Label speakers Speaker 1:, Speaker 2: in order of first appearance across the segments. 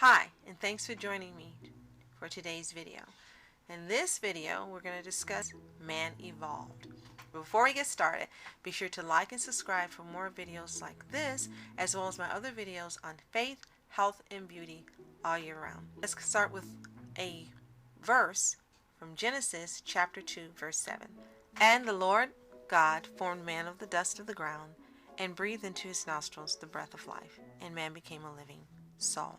Speaker 1: Hi, and thanks for joining me for today's video. In this video, we're going to discuss man evolved. Before we get started, be sure to like and subscribe for more videos like this, as well as my other videos on faith, health, and beauty all year round. Let's start with a verse from Genesis chapter 2, verse 7. And the Lord God formed man of the dust of the ground and breathed into his nostrils the breath of life, and man became a living soul.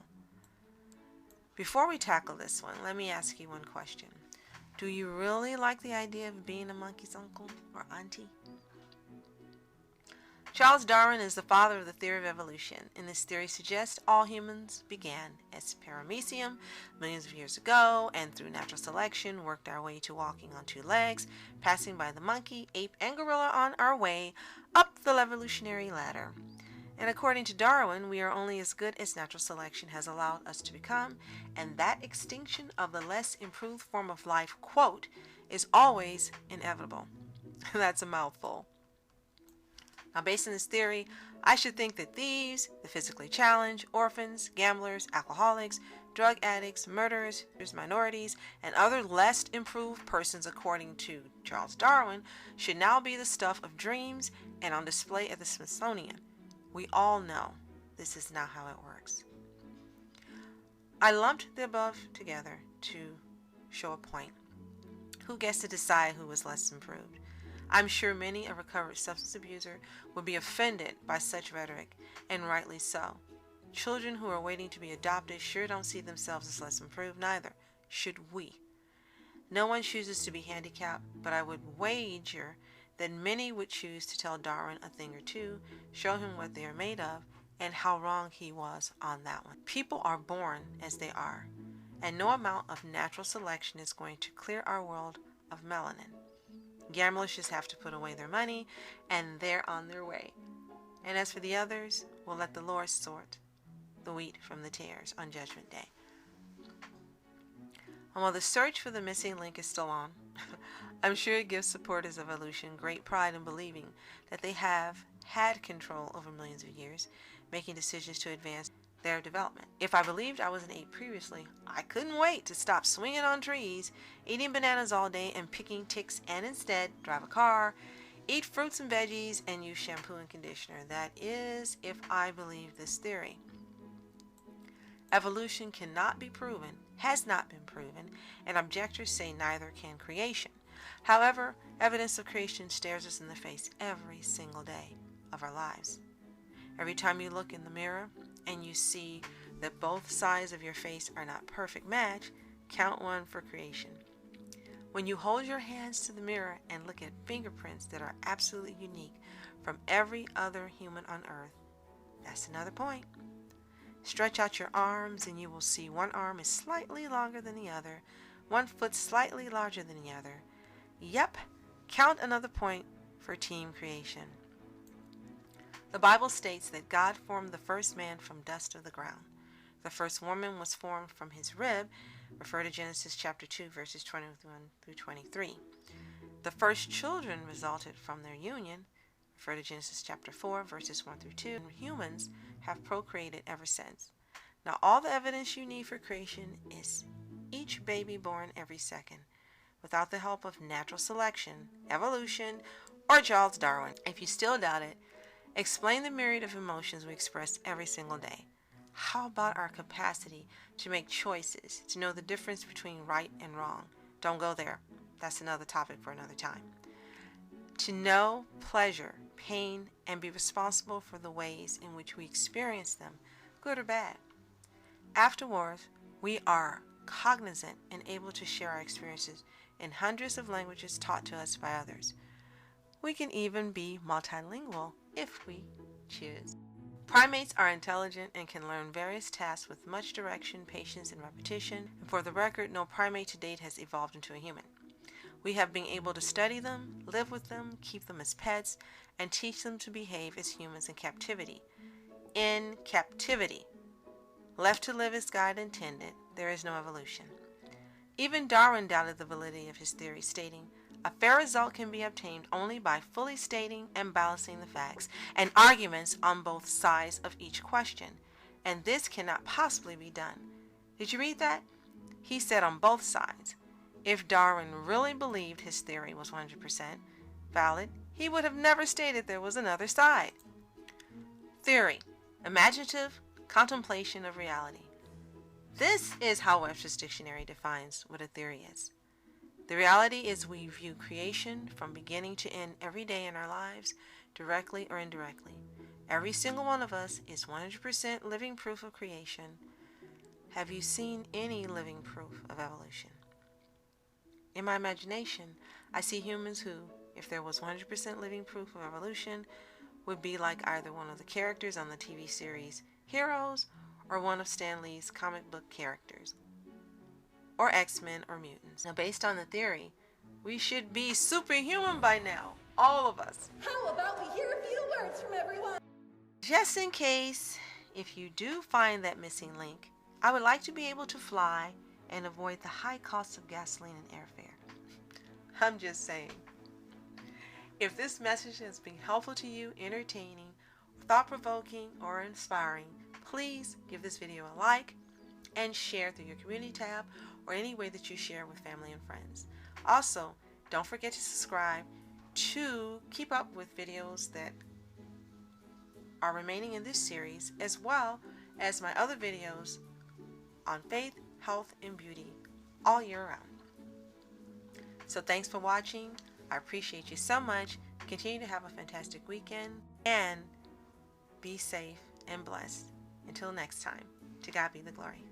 Speaker 1: Before we tackle this one, let me ask you one question. Do you really like the idea of being a monkey's uncle or auntie? Charles Darwin is the father of the theory of evolution, and this theory suggests all humans began as paramecium millions of years ago, and through natural selection worked our way to walking on two legs, passing by the monkey, ape, and gorilla on our way up the evolutionary ladder. And according to Darwin, we are only as good as natural selection has allowed us to become, and that extinction of the less improved form of life, quote, is always inevitable. That's a mouthful. Now, based on this theory, I should think that thieves, the physically challenged, orphans, gamblers, alcoholics, drug addicts, murderers, minorities, and other less improved persons, according to Charles Darwin, should now be the stuff of dreams and on display at the Smithsonian. We all know this is not how it works. I lumped the above together to show a point. Who gets to decide who is less improved? I'm sure many a recovered substance abuser would be offended by such rhetoric, and rightly so. Children who are waiting to be adopted sure don't see themselves as less improved, neither should we. No one chooses to be handicapped, but I would wager that many would choose to tell Darwin a thing or two, show him what they are made of, and how wrong he was on that one. People are born as they are, and no amount of natural selection is going to clear our world of melanin. Gamblers just have to put away their money, and they're on their way. And as for the others, we'll let the Lord sort the wheat from the tares on Judgment Day. And while the search for the missing link is still on, I'm sure it gives supporters of evolution great pride in believing that they have had control over millions of years, making decisions to advance their development. If I believed I was an ape previously, I couldn't wait to stop swinging on trees, eating bananas all day, and picking ticks, and instead drive a car, eat fruits and veggies, and use shampoo and conditioner. That is, if I believe this theory. Evolution cannot be proven, has not been proven, and objectors say neither can creation. However, evidence of creation stares us in the face every single day of our lives. Every time you look in the mirror and you see that both sides of your face are not perfect match, count one for creation. When you hold your hands to the mirror and look at fingerprints that are absolutely unique from every other human on earth, that's another point. Stretch out your arms and you will see one arm is slightly longer than the other, one foot slightly larger than the other. Yep, count another point for team creation. The Bible states that God formed the first man from dust of the ground. The first woman was formed from his rib, refer to Genesis chapter 2, verses 21 through 23. The first children resulted from their union, refer to Genesis chapter 4, verses 1 through 2. And humans have procreated ever since. Now, all the evidence you need for creation is each baby born every second, without the help of natural selection, evolution, or Charles Darwin. If you still doubt it, explain the myriad of emotions we express every single day. How about our capacity to make choices, to know the difference between right and wrong? Don't go there. That's another topic for another time. To know pleasure, pain, and be responsible for the ways in which we experience them, good or bad. Afterwards, we are cognizant and able to share our experiences in hundreds of languages taught to us by others. We can even be multilingual if we choose. Primates are intelligent and can learn various tasks with much direction, patience, and repetition. And for the record, no primate to date has evolved into a human. We have been able to study them, live with them, keep them as pets, and teach them to behave as humans in captivity. In captivity. Left to live as God intended, there is no evolution. Even Darwin doubted the validity of his theory, stating, "A fair result can be obtained only by fully stating and balancing the facts and arguments on both sides of each question, and this cannot possibly be done. Did you read that? He said on both sides. If Darwin really believed his theory was 100% valid, he would have never stated there was another side. Theory: imaginative contemplation of reality. This is how Webster's Dictionary defines what a theory is. The reality is we view creation from beginning to end every day in our lives, directly or indirectly. Every single one of us is 100% living proof of creation. Have you seen any living proof of evolution? In my imagination, I see humans who, if there was 100% living proof of evolution, would be like either one of the characters on the TV series Heroes or one of Stan Lee's comic book characters, or X-Men or mutants. Now, based on the theory, we should be superhuman by now, all of us.
Speaker 2: How about we hear a few words from everyone?
Speaker 1: Just in case, if you do find that missing link, I would like to be able to fly and avoid the high cost of gasoline and airfare. I'm just saying. If this message has been helpful to you, entertaining, thought-provoking, or inspiring, please give this video a like and share through your community tab or any way that you share with family and friends. Also, don't forget to subscribe to keep up with videos that are remaining in this series, as well as my other videos on faith, health, and beauty all year round. So thanks for watching. I appreciate you so much. Continue to have a fantastic weekend and be safe and blessed. Until next time, to God be the glory.